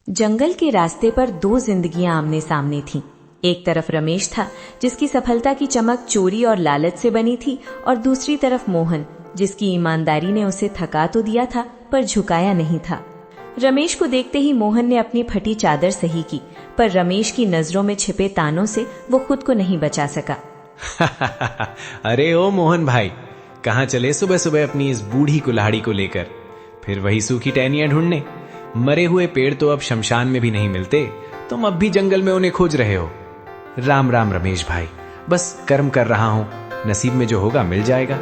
जंगल के रास्ते पर दो जिंदगियां आमने सामने थीं। एक तरफ रमेश था, जिसकी सफलता की चमक चोरी और लालच से बनी थी, और दूसरी तरफ मोहन, जिसकी ईमानदारी ने उसे थका तो दिया था पर झुकाया नहीं था। रमेश को देखते ही मोहन ने अपनी फटी चादर सही की, पर रमेश की नजरों में छिपे तानों से वो खुद को नहीं बचा सका। अरे ओ मोहन भाई, कहाँ चले सुबह सुबह अपनी इस बूढ़ी कुल्हाड़ी को लेकर? फिर वही सूखी टहनियां ढूंढने? मरे हुए पेड़ तो अब शमशान में भी नहीं मिलते, तुम अब भी जंगल में उन्हें खोज रहे हो। राम राम रमेश भाई, बस कर्म कर रहा हूं, नसीब में जो होगा मिल जाएगा।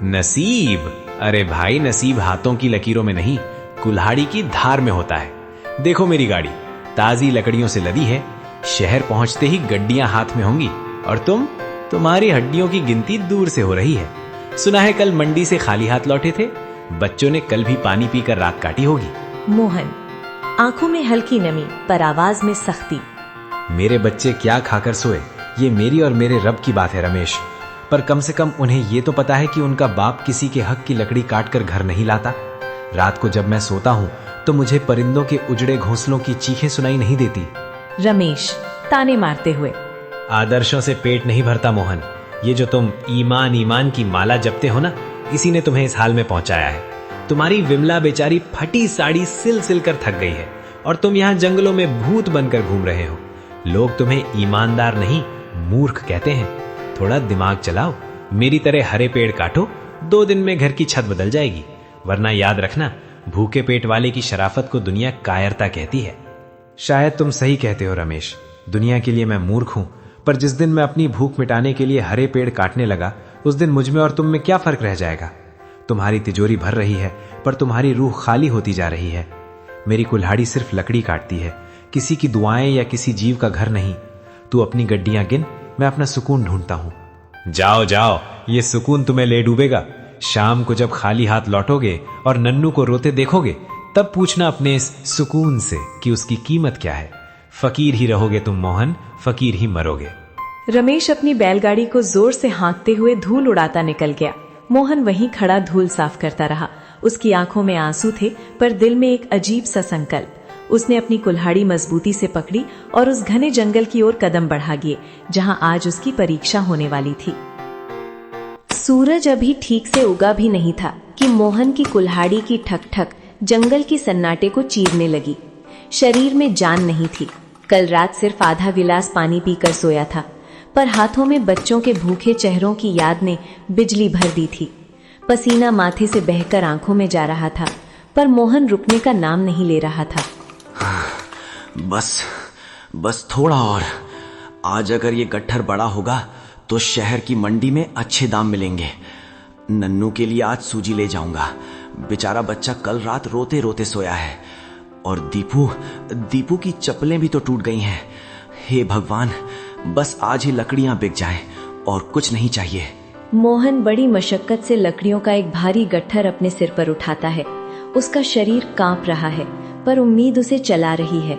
नसीब? अरे भाई, नसीब हाथों की लकीरों में नहीं, कुल्हाड़ी की धार में होता है। देखो मेरी गाड़ी ताजी लकड़ियों से लदी है, शहर पहुंचते ही गड्डियां हाथ में होंगी, और तुम्हारी हड्डियों की गिनती दूर से हो रही है। सुना है कल मंडी से खाली हाथ लौटे थे, बच्चों ने कल भी पानी पीकर रात काटी होगी। मोहन, आंखों में हल्की नमी पर आवाज में सख्ती। मेरे बच्चे क्या खाकर सोए, ये मेरी और मेरे रब की बात है रमेश, पर कम से कम उन्हें ये तो पता है कि उनका बाप किसी के हक की लकड़ी काटकर घर नहीं लाता। रात को जब मैं सोता हूँ तो मुझे परिंदों के उजड़े घोंसलों की चीखें सुनाई नहीं देती। रमेश ताने मारते हुए। आदर्शों से पेट नहीं भरता मोहन, ये जो तुम ईमान ईमान की माला जपते हो ना, इसी ने तुम्हें इस हाल में पहुंचाया है। तुम्हारी विमला बेचारी फटी साड़ी सिल सिल कर थक गई है, और तुम यहाँ जंगलों में भूत बनकर घूम रहे हो। लोग तुम्हें ईमानदार नहीं, मूर्ख कहते हैं। थोड़ा दिमाग चलाओ, मेरी तरह हरे पेड़ काटो, 2 दिन में घर की छत बदल जाएगी। वरना याद रखना, भूखे पेट वाले की शराफत को दुनिया कायरता कहती है। शायद तुम सही कहते हो रमेश, दुनिया के लिए मैं मूर्ख हूं, पर जिस दिन मैं अपनी भूख मिटाने के लिए हरे पेड़ काटने लगा, उस दिन मुझ में और तुम में क्या फर्क रह जाएगा? तुम्हारी तिजोरी भर रही है, पर तुम्हारी रूह खाली होती जा रही है। मेरी कुल्हाड़ी सिर्फ लकड़ी काटती है, किसी की दुआएं या किसी जीव का घर नहीं। तू अपनी गड्डियां गिन, मैं अपना सुकून ढूंढता हूं। जाओ जाओ, ये सुकून तुम्हें ले डूबेगा। शाम को जब खाली हाथ लौटोगे और नन्नू को रोते देखोगे, तब पूछना अपने इस सुकून से कि उसकी कीमत क्या है। फकीर ही रहोगे तुम मोहन, फकीर ही मरोगे। रमेश अपनी बैलगाड़ी को जोर से हाँकते हुए धूल उड़ाता निकल गया। मोहन वहीं खड़ा धूल साफ करता रहा। उसकी आंखों में आंसू थे, पर दिल में एक अजीब सा संकल्प। उसने अपनी कुल्हाड़ी मजबूती से पकड़ी और उस घने जंगल की ओर कदम बढ़ा गए, जहां आज उसकी परीक्षा होने वाली थी। सूरज अभी ठीक से उगा भी नहीं था कि मोहन की कुल्हाड़ी की ठक ठक जंगल की सन्नाटे को चीरने लगी। शरीर में जान नहीं थी। कल रात सिर्फ आधा गिलास पानी पीकर सोया था, पर हाथों में बच्चों के भूखे चेहरों की याद ने बिजली भर दी थी। पसीना माथे से बहकर आंखों में जा रहा था, पर मोहन रुकने का नाम नहीं ले रहा था। बस थोड़ा और। आज अगर ये गट्ठर बड़ा होगा तो शहर की मंडी में अच्छे दाम मिलेंगे। नन्नू के लिए आज सूजी ले जाऊंगा। बेचारा बच्चा कल रात रोते रोते सोया है, और दीपू की चप्पलें भी तो टूट गई हैं। हे भगवान, बस आज ही लकड़ियां बिक जाएं और कुछ नहीं चाहिए। मोहन बड़ी मशक्कत से लकड़ियों का एक भारी गट्ठर अपने सिर पर उठाता है। उसका शरीर कांप रहा है, पर उम्मीद उसे चला रही है।